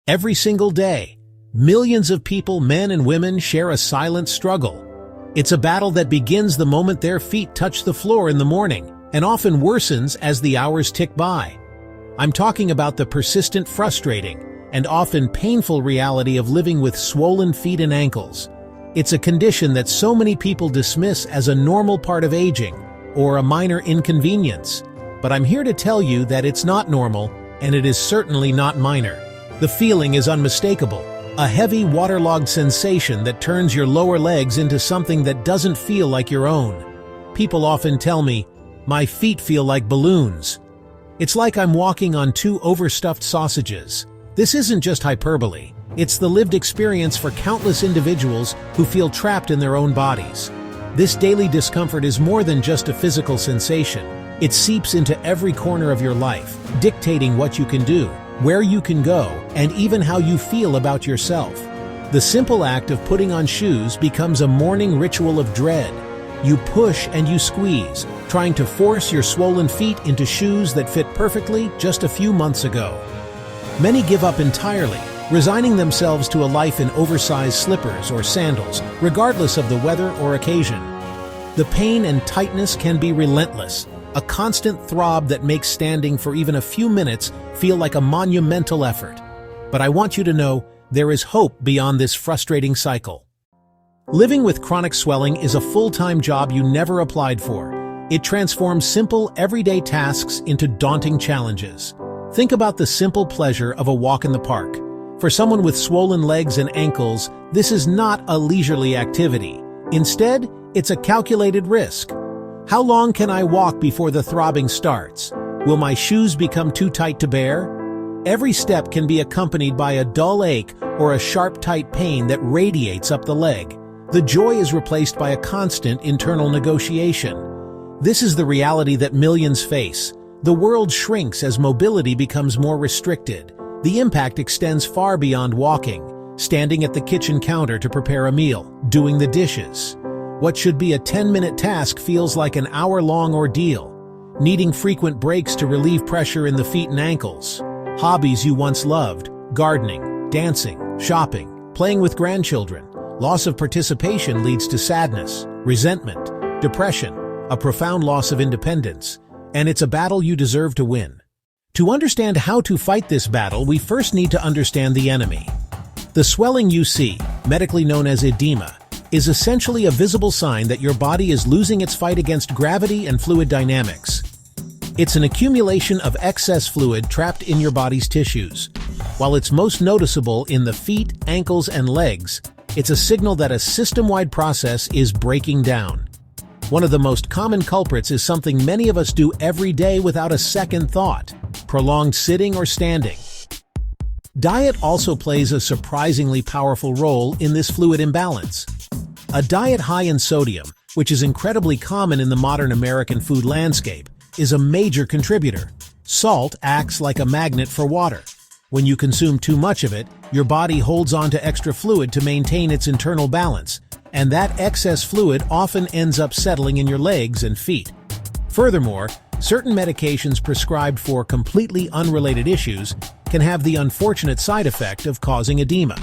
Every single day, millions of people, men and women, share a silent struggle. It's a battle that begins the moment their feet touch the floor in the morning and often worsens as the hours tick by. I'm talking about the persistent, frustrating, and often painful reality of living with swollen feet and ankles. It's a condition that so many people dismiss as a normal part of aging or a minor inconvenience. But I'm here to tell you that it's not normal, and it is certainly not minor. The feeling is unmistakable, a heavy, waterlogged sensation that turns your lower legs into something that doesn't feel like your own. People often tell me, "My feet feel like balloons." It's like I'm walking on two overstuffed sausages. This isn't just hyperbole. It's the lived experience for countless individuals who feel trapped in their own bodies. This daily discomfort is more than just a physical sensation. It seeps into every corner of your life, dictating what you can do, where you can go, and even how you feel about yourself. The simple act of putting on shoes becomes a morning ritual of dread. You push and you squeeze, trying to force your swollen feet into shoes that fit perfectly just a few months ago. Many give up entirely, resigning themselves to a life in oversized slippers or sandals, regardless of the weather or occasion. The pain and tightness can be relentless, a constant throb that makes standing for even a few minutes feel like a monumental effort. But I want you to know there is hope beyond this frustrating cycle. Living with chronic swelling is a full-time job you never applied for. It transforms simple, everyday tasks into daunting challenges. Think about the simple pleasure of a walk in the park. For someone with swollen legs and ankles, this is not a leisurely activity. Instead, it's a calculated risk. How long can I walk before the throbbing starts? Will my shoes become too tight to bear? Every step can be accompanied by a dull ache or a sharp, tight pain that radiates up the leg. The joy is replaced by a constant internal negotiation. This is the reality that millions face. The world shrinks as mobility becomes more restricted. The impact extends far beyond walking, standing at the kitchen counter to prepare a meal, doing the dishes. What should be a 10-minute task feels like an hour-long ordeal, needing frequent breaks to relieve pressure in the feet and ankles. Hobbies you once loved, gardening, dancing, shopping, playing with grandchildren. Loss of participation leads to sadness, resentment, depression, a profound loss of independence. And it's a battle you deserve to win. To understand how to fight this battle, we first need to understand the enemy. The swelling you see, medically known as edema, is essentially a visible sign that your body is losing its fight against gravity and fluid dynamics. It's an accumulation of excess fluid trapped in your body's tissues. While it's most noticeable in the feet, ankles, and legs, it's a signal that a system-wide process is breaking down. One of the most common culprits is something many of us do every day without a second thought: prolonged sitting or standing. Diet also plays a surprisingly powerful role in this fluid imbalance. A diet high in sodium, which is incredibly common in the modern American food landscape, is a major contributor. Salt acts like a magnet for water. When you consume too much of it, your body holds on to extra fluid to maintain its internal balance, and that excess fluid often ends up settling in your legs and feet. Furthermore, certain medications prescribed for completely unrelated issues can have the unfortunate side effect of causing edema.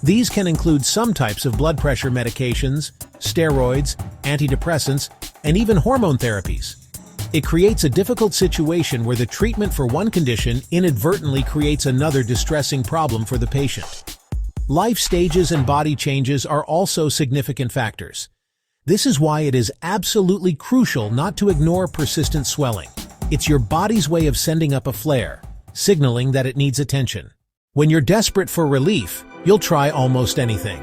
These can include some types of blood pressure medications, steroids, antidepressants, and even hormone therapies. It creates a difficult situation where the treatment for one condition inadvertently creates another distressing problem for the patient. Life stages and body changes are also significant factors. This is why it is absolutely crucial not to ignore persistent swelling. It's your body's way of sending up a flare, signaling that it needs attention. When you're desperate for relief, you'll try almost anything.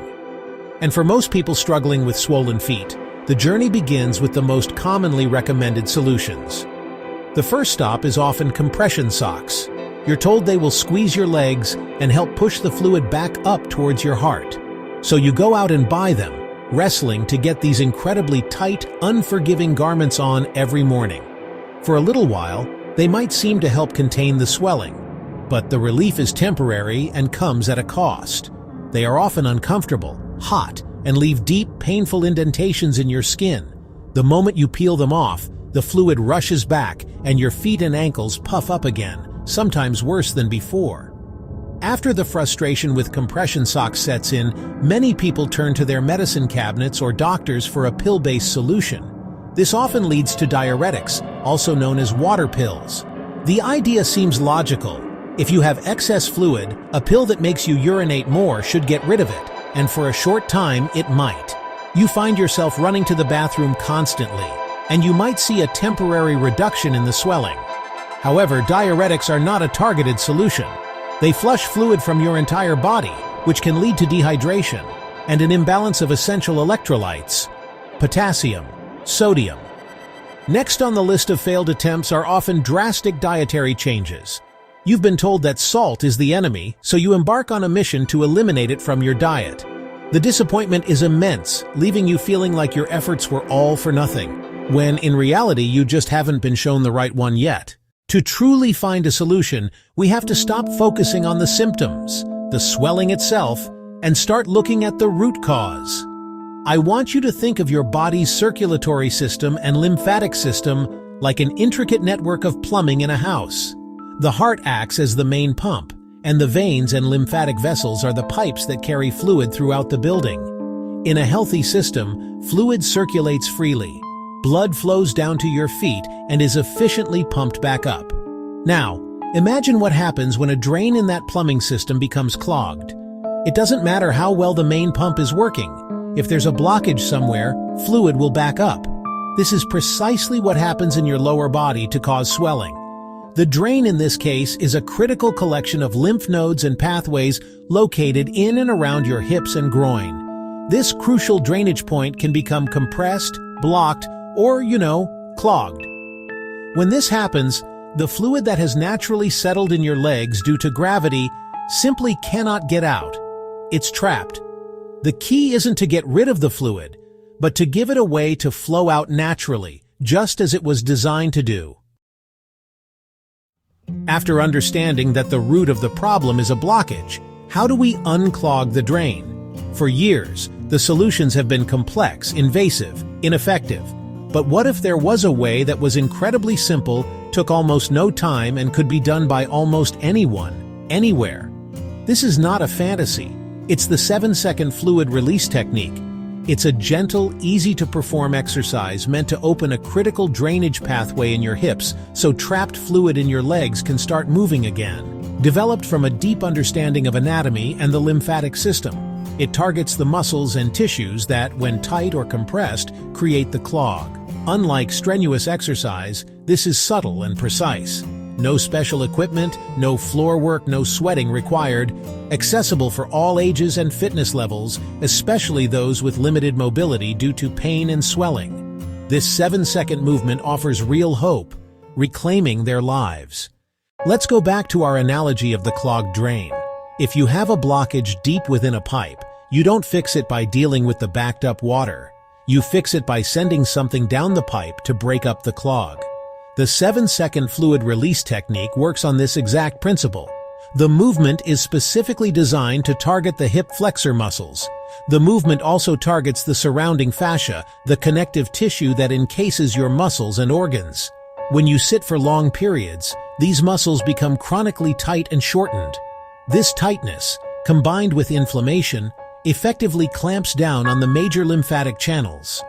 And for most people struggling with swollen feet, the journey begins with the most commonly recommended solutions. The first stop is often compression socks. You're told they will squeeze your legs and help push the fluid back up towards your heart. So you go out and buy them, wrestling to get these incredibly tight, unforgiving garments on every morning. For a little while, they might seem to help contain the swelling, but the relief is temporary and comes at a cost. They are often uncomfortable, hot, and leave deep, painful indentations in your skin. The moment you peel them off, the fluid rushes back and your feet and ankles puff up again, sometimes worse than before. After the frustration with compression socks sets in, many people turn to their medicine cabinets or doctors for a pill-based solution. This often leads to diuretics, also known as water pills. The idea seems logical. If you have excess fluid, a pill that makes you urinate more should get rid of it, and for a short time it might. You find yourself running to the bathroom constantly, and you might see a temporary reduction in the swelling. However, diuretics are not a targeted solution. They flush fluid from your entire body, which can lead to dehydration and an imbalance of essential electrolytes: potassium, sodium. Next on the list of failed attempts are often drastic dietary changes. You've been told that salt is the enemy, so you embark on a mission to eliminate it from your diet. The disappointment is immense, leaving you feeling like your efforts were all for nothing, when in reality you just haven't been shown the right one yet. To truly find a solution, we have to stop focusing on the symptoms, the swelling itself, and start looking at the root cause. I want you to think of your body's circulatory system and lymphatic system like an intricate network of plumbing in a house. The heart acts as the main pump, and the veins and lymphatic vessels are the pipes that carry fluid throughout the building. In a healthy system, fluid circulates freely. Blood flows down to your feet and is efficiently pumped back up. Now, imagine what happens when a drain in that plumbing system becomes clogged. It doesn't matter how well the main pump is working. If there's a blockage somewhere, fluid will back up. This is precisely what happens in your lower body to cause swelling. The drain in this case is a critical collection of lymph nodes and pathways located in and around your hips and groin. This crucial drainage point can become compressed, blocked, or, clogged. When this happens, the fluid that has naturally settled in your legs due to gravity simply cannot get out. It's trapped. The key isn't to get rid of the fluid, but to give it a way to flow out naturally, just as it was designed to do. After understanding that the root of the problem is a blockage, how do we unclog the drain? For years, the solutions have been complex, invasive, ineffective. But what if there was a way that was incredibly simple, took almost no time, and could be done by almost anyone, anywhere? This is not a fantasy. It's the 7-second fluid release technique. It's a gentle, easy-to-perform exercise meant to open a critical drainage pathway in your hips so trapped fluid in your legs can start moving again. Developed from a deep understanding of anatomy and the lymphatic system, it targets the muscles and tissues that, when tight or compressed, create the clog. Unlike strenuous exercise, this is subtle and precise. No special equipment, no floor work, no sweating required. Accessible for all ages and fitness levels, especially those with limited mobility due to pain and swelling. This 7-second movement offers real hope, reclaiming their lives. Let's go back to our analogy of the clogged drain. If you have a blockage deep within a pipe, you don't fix it by dealing with the backed up water. You fix it by sending something down the pipe to break up the clog. The 7-second fluid release technique works on this exact principle. The movement is specifically designed to target the hip flexor muscles. The movement also targets the surrounding fascia, the connective tissue that encases your muscles and organs. When you sit for long periods, these muscles become chronically tight and shortened. This tightness, combined with inflammation, effectively clamps down on the major lymphatic channels.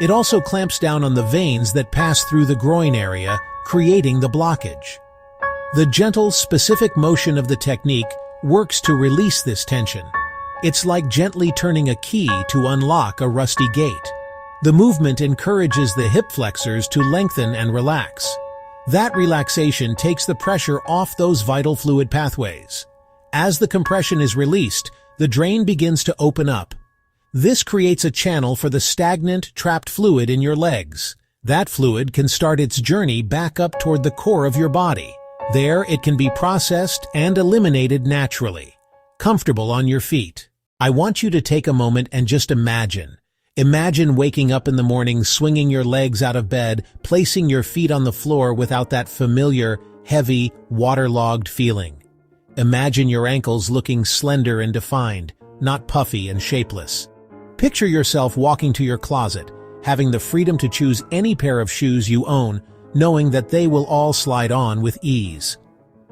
It also clamps down on the veins that pass through the groin area, creating the blockage. The gentle, specific motion of the technique works to release this tension. It's like gently turning a key to unlock a rusty gate. The movement encourages the hip flexors to lengthen and relax. That relaxation takes the pressure off those vital fluid pathways. As the compression is released, the drain begins to open up. This creates a channel for the stagnant, trapped fluid in your legs. That fluid can start its journey back up toward the core of your body. There, it can be processed and eliminated naturally. Comfortable on your feet. I want you to take a moment and just imagine. Imagine waking up in the morning, swinging your legs out of bed, placing your feet on the floor without that familiar, heavy, waterlogged feeling. Imagine your ankles looking slender and defined, not puffy and shapeless. Picture yourself walking to your closet, having the freedom to choose any pair of shoes you own, knowing that they will all slide on with ease.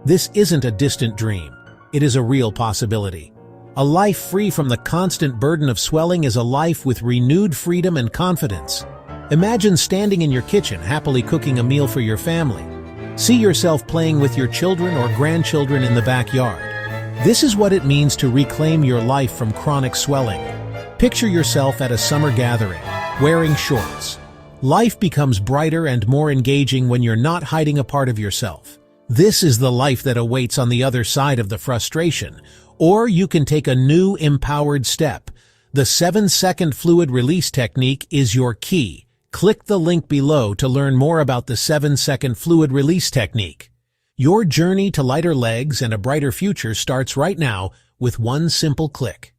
This isn't a distant dream. it is a real possibility. A life free from the constant burden of swelling is a life with renewed freedom and confidence. Imagine standing in your kitchen happily cooking a meal for your family. See yourself playing with your children or grandchildren in the backyard. This is what it means to reclaim your life from chronic swelling. Picture yourself at a summer gathering, wearing shorts. Life becomes brighter and more engaging when you're not hiding a part of yourself. This is the life that awaits on the other side of the frustration. Or you can take a new, empowered step. The 7-second fluid release technique is your key. Click the link below to learn more about the 7-second fluid release technique. Your journey to lighter legs and a brighter future starts right now with one simple click.